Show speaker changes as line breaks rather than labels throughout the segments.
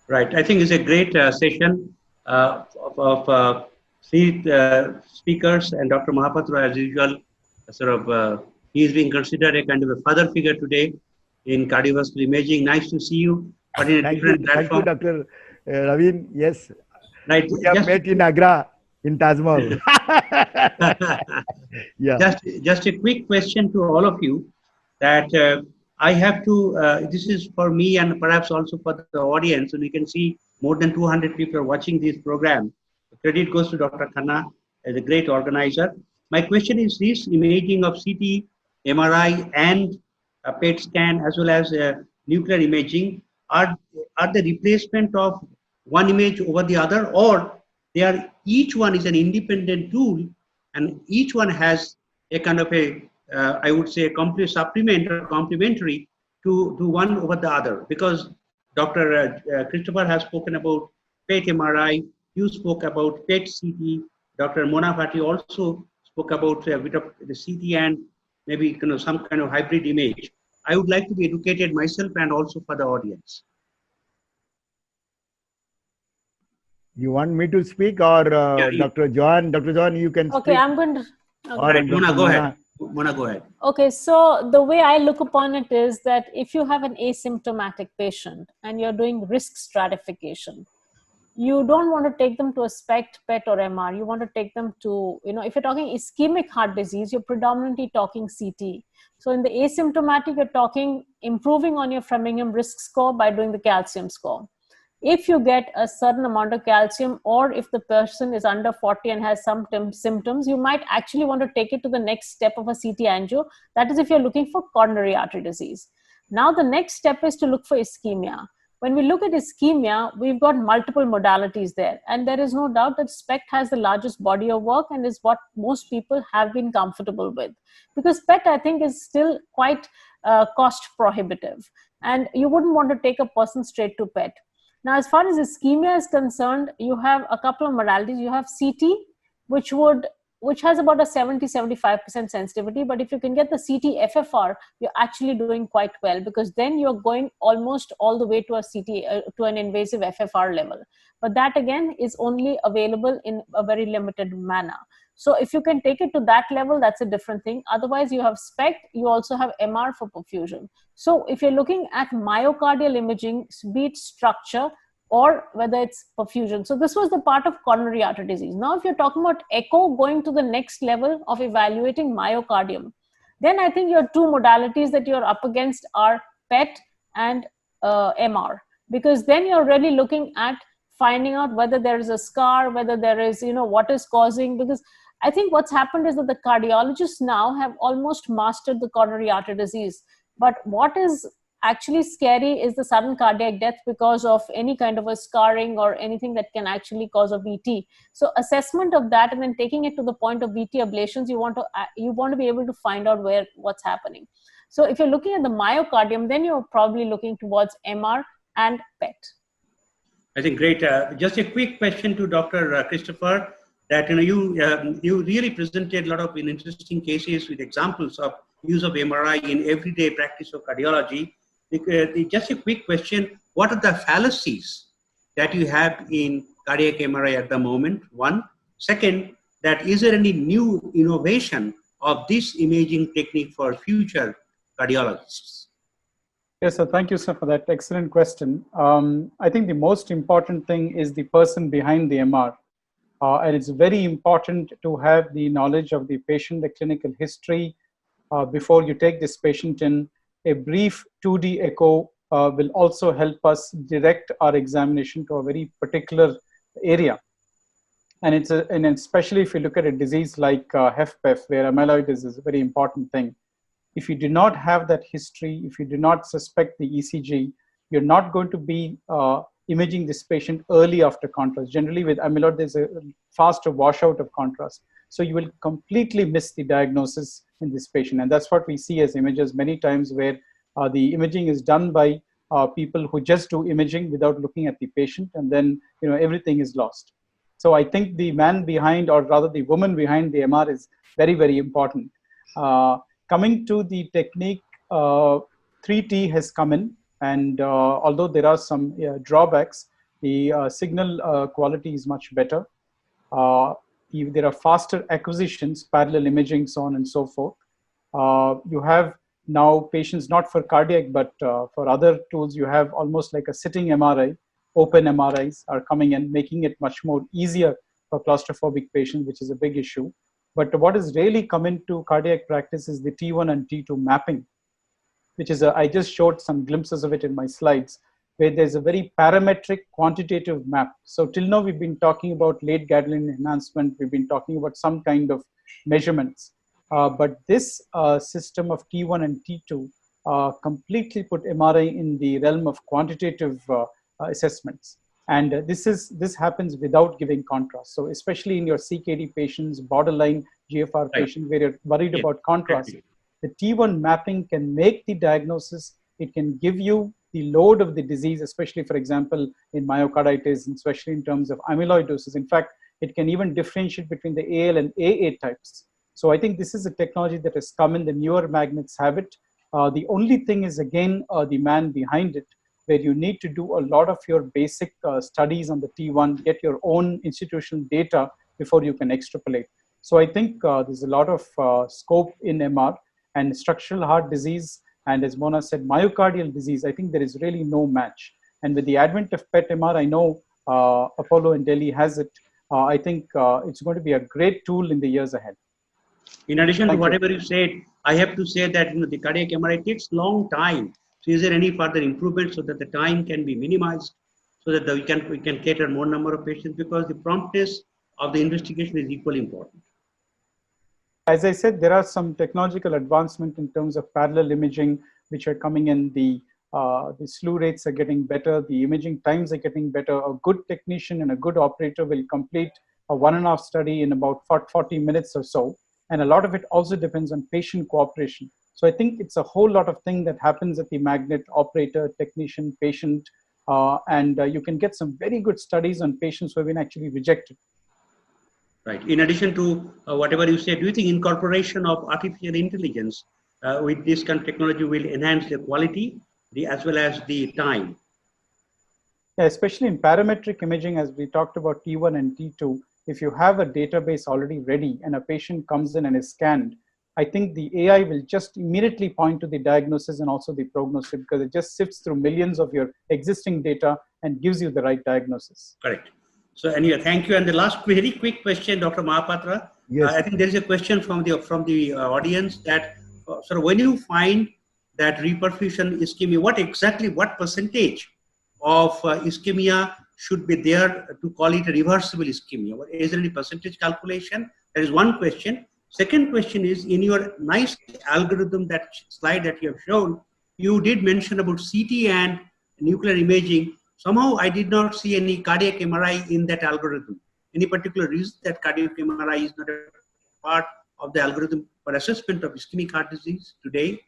Right. I think it's a great session of three speakers, and Dr. Mahapatra, as usual, he is being considered a kind of a father figure today in cardiovascular imaging. Nice to see you, but in a different
Thank you,
platform.
Dr. Ravin. Yes,
Right.
we have met in Agra, in Taj Mahal. Yeah.
Just a quick question to all of you that I have to, this is for me and perhaps also for the audience, and we can see more than 200 people are watching this program. The credit goes to Dr. Khanna as a great organizer. My question is this: imaging of CT, MRI, and PET scan, as well as nuclear imaging, are, are the replacement of one image over the other, or they are, each one is an independent tool, and each one has a kind of a, I would say, a complete supplement or complementary to one over the other. Because Dr. Christopher has spoken about PET MRI, you spoke about PET CT, Dr. Mona Bhatti also spoke about a bit of the CT and maybe some kind of hybrid image. I would like to be educated myself and also for the audience.
You want me to speak, or
Yeah,
Dr. Johan? Dr. Johan, you can
Okay,
speak.
I'm going to. Okay.
Or
right, Mona,
Dr.
go ahead.
Mona.
Mona, go ahead.
Okay, so the way I look upon it is that if you have an asymptomatic patient and you're doing risk stratification, you don't want to take them to a SPECT, PET, or MR. You want to take them to, if you're talking ischemic heart disease, you're predominantly talking CT. So in the asymptomatic, you're talking improving on your Framingham risk score by doing the calcium score. If you get a certain amount of calcium, or if the person is under 40 and has some symptoms, you might actually want to take it to the next step of a CT angio. That is if you're looking for coronary artery disease. Now the next step is to look for ischemia. When we look at ischemia, we've got multiple modalities there. And there is no doubt that SPECT has the largest body of work and is what most people have been comfortable with. Because SPECT, I think, is still quite cost prohibitive. And you wouldn't want to take a person straight to PET. Now, as far as ischemia is concerned, you have a couple of modalities. You have CT, which has about a 70-75% sensitivity. But if you can get the CT FFR, you're actually doing quite well, because then you're going almost all the way to a CT, to an invasive FFR level. But that again is only available in a very limited manner. So if you can take it to that level, that's a different thing. Otherwise, you have SPECT, you also have MR for perfusion. So if you're looking at myocardial imaging, be it structure or whether it's perfusion. So this was the part of coronary artery disease. Now, if you're talking about echo going to the next level of evaluating myocardium, then I think your two modalities that you're up against are PET and MR, because then you're really looking at finding out whether there is a scar, whether there is, what is causing, because I think what's happened is that the cardiologists now have almost mastered the coronary artery disease. But what is actually scary is the sudden cardiac death because of any kind of a scarring or anything that can actually cause a VT. So assessment of that and then taking it to the point of VT ablations, you want to be able to find out what's happening. So if you're looking at the myocardium, then you're probably looking towards MR and PET.
I think great. Just a quick question to Dr. Christopher. That you really presented a lot of interesting cases with examples of use of MRI in everyday practice of cardiology. Just a quick question: what are the fallacies that you have in cardiac MRI at the moment? One. Second, that is there any new innovation of this imaging technique for future cardiologists?
Yes, sir. Thank you, sir, for that excellent question. I think the most important thing is the person behind the MR. And it's very important to have the knowledge of the patient, the clinical history, before you take this patient in. A brief 2D echo will also help us direct our examination to a very particular area. And especially if you look at a disease like HFpEF, where amyloid is a very important thing. If you do not have that history, if you do not suspect the ECG, you're not going to be imaging this patient early after contrast. Generally with amyloid, there's a faster washout of contrast. So you will completely miss the diagnosis in this patient. And that's what we see as images many times, where the imaging is done by people who just do imaging without looking at the patient, and then everything is lost. So I think the man behind, or rather the woman behind the MR, is very, very important. Coming to the technique, 3T has come in, and although there are some drawbacks, the signal quality is much better. There are faster acquisitions, parallel imaging, so on and so forth. You have now patients not for cardiac, but for other tools, you have almost like a sitting MRI. Open MRIs are coming in, making it much more easier for claustrophobic patients, which is a big issue. But what has really come into cardiac practice is the T1 and T2 mapping, which is I just showed some glimpses of it in my slides, where there's a very parametric quantitative map. So till now, we've been talking about late gadolinium enhancement. We've been talking about some kind of measurements. But this system of T1 and T2 completely put MRI in the realm of quantitative assessments. And this happens without giving contrast. So especially in your CKD patients, borderline GFR patients, where you're worried about contrast, the T1 mapping can make the diagnosis. It can give you the load of the disease, especially, for example, in myocarditis, and especially in terms of amyloidosis. In fact, it can even differentiate between the AL and AA types. So I think this is a technology that has come in. The newer magnets have it. The only thing is, again, the man behind it, where you need to do a lot of your basic studies on the T1, get your own institutional data before you can extrapolate. So I think there's a lot of scope in MR, and structural heart disease, and as Mona said, myocardial disease, I think there is really no match. And with the advent of PET MR, I know Apollo in Delhi has it. I think it's going to be a great tool in the years ahead.
In addition to whatever you said, I have to say that the cardiac MRI takes long time. So is there any further improvement so that the time can be minimized, so that we can cater more number of patients, because the promptness of the investigation is equally important.
As I said, there are some technological advancement in terms of parallel imaging, which are coming in. The slew rates are getting better. The imaging times are getting better. A good technician and a good operator will complete a 1.5 study in about 40 minutes or so. And a lot of it also depends on patient cooperation. So I think it's a whole lot of thing that happens at the magnet, operator, technician, patient, and you can get some very good studies on patients who have been actually rejected.
Right. In addition to whatever you said, do you think incorporation of artificial intelligence with this kind of technology will enhance the quality as well as the time?
Yeah, especially in parametric imaging, as we talked about T1 and T2, if you have a database already ready and a patient comes in and is scanned, I think the AI will just immediately point to the diagnosis and also the prognosis, because it just sifts through millions of your existing data and gives you the right diagnosis.
Correct. So anyway, thank you. And the last very quick question, Dr. Mahapatra.
Yes.
I think there is a question from the audience that, so when you find that reperfusion ischemia, what percentage of ischemia should be there to call it a reversible ischemia? Is there any percentage calculation? That is one question. Second question is, in your nice algorithm, that slide that you have shown, you did mention about CT and nuclear imaging. Somehow I did not see any cardiac MRI in that algorithm. Any particular reason that cardiac MRI is not a part of the algorithm for assessment of ischemic heart disease today?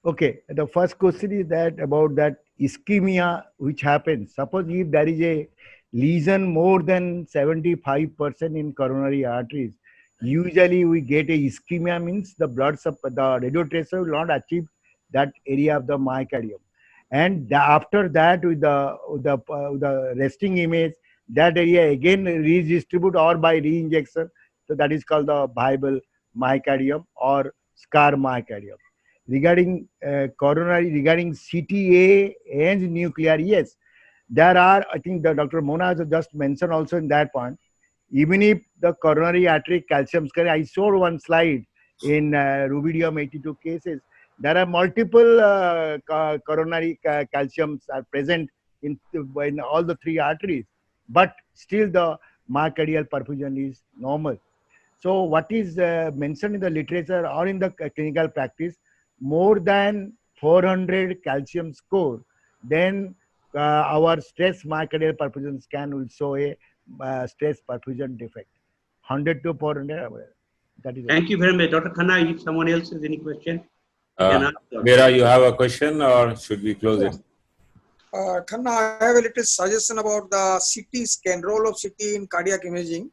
Okay, the first question is that about that ischemia which happens. Suppose if there is a lesion more than 75% in coronary arteries, usually we get a ischemia, means the blood the radio tracer will not achieve that area of the myocardium. And after that, with the resting image, that area again redistribute or by reinjection. So that is called the viable myocardium or scar myocardium. Regarding coronary, regarding CTA and nuclear, yes, there are, I think the Dr. Mona has just mentioned also in that point, even if the coronary artery calcium scar, I showed one slide in rubidium 82 cases, there are multiple coronary calciums are present in all the three arteries, but still the myocardial perfusion is normal. So what is mentioned in the literature or in the clinical practice, more than 400 calcium score, then our stress myocardial perfusion scan will show a stress perfusion defect. 100 to 400. That is.
Thank you very much, Dr. Khanna. If someone else has any question,
Meera, you have a question, or should we close it?
Khanna, I have a little suggestion about the CT scan, role of CT in cardiac imaging.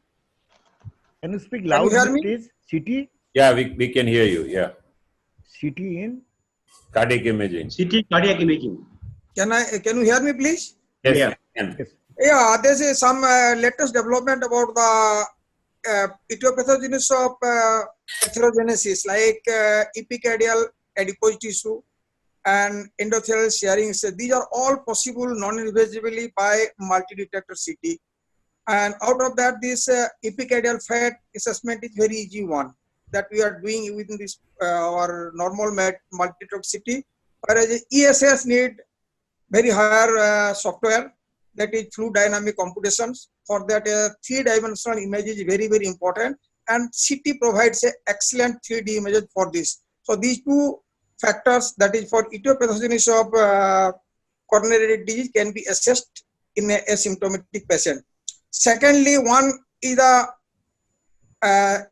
Can you speak loudly, please? CT?
Yeah, we can hear you. Yeah.
CT in?
Cardiac imaging.
CT cardiac imaging.
Can you hear me, please?
Yes.
Yeah.
Can.
Yes.
Yeah, there's some latest development about the etiopathogenesis of atherogenesis, like epicardial adipose tissue and endothelial shearing. So these are all possible non-invasively by multi-detector CT. And out of that, this epicardial fat assessment is very easy one that we are doing within this our normal multi-detector CT. Whereas ESS need very higher software, that is fluid dynamic computations. For that, 3-dimensional image is very, very important, and CT provides an excellent 3D images for this. So these two factors, that is for etiopathogenesis of coronary disease, can be assessed in a asymptomatic patient. Secondly, one is the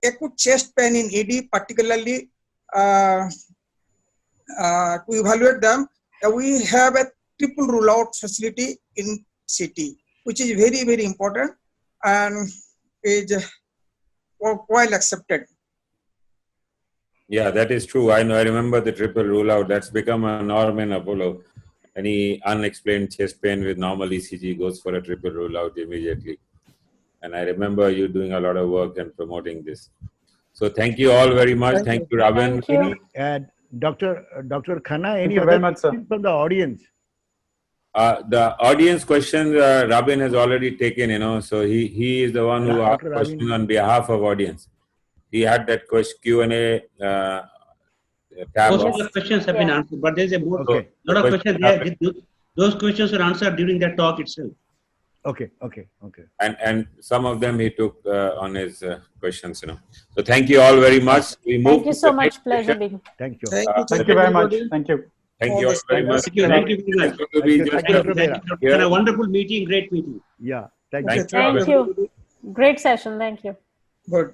acute chest pain in ED, particularly to evaluate them. We have a triple rule out facility in CT, which is very, very important and is well accepted.
Yeah, that is true. I know. I remember the triple rule out. That's become a norm in Apollo. Any unexplained chest pain with normal ECG goes for a triple rule out immediately. And I remember you doing a lot of work and promoting this. So thank you all very much. Thank you, Robin.
Thank you.
Dr. Khanna, any
you
other
very much, sir.
questions from the audience?
The audience question, Robin has already taken, so he is the one who asked
Dr.
question
Robin.
on behalf of audience. He had that Q&A tab.
Most of the questions have been
Yeah.
answered, but there's a lot
Okay.
of questions there. Those questions were answered during that talk itself.
Okay.
And some of them he took on his questions, So thank you all very much. We move
Thank you
to
so
the
much.
next
Pleasure
session.
being.
Thank you.
Thank you very much. Thank you.
Thank
All
you all
this
very much.
Thank you very much.
It's going to be
Thank you.
just
Thank you,
a-
Dr.
Thank you.
Yeah.
And a wonderful meeting, great meeting.
Yeah. Thank
Okay,
you.
Thank you,
Thank
Robin.
you. Great session. Thank you.
Good.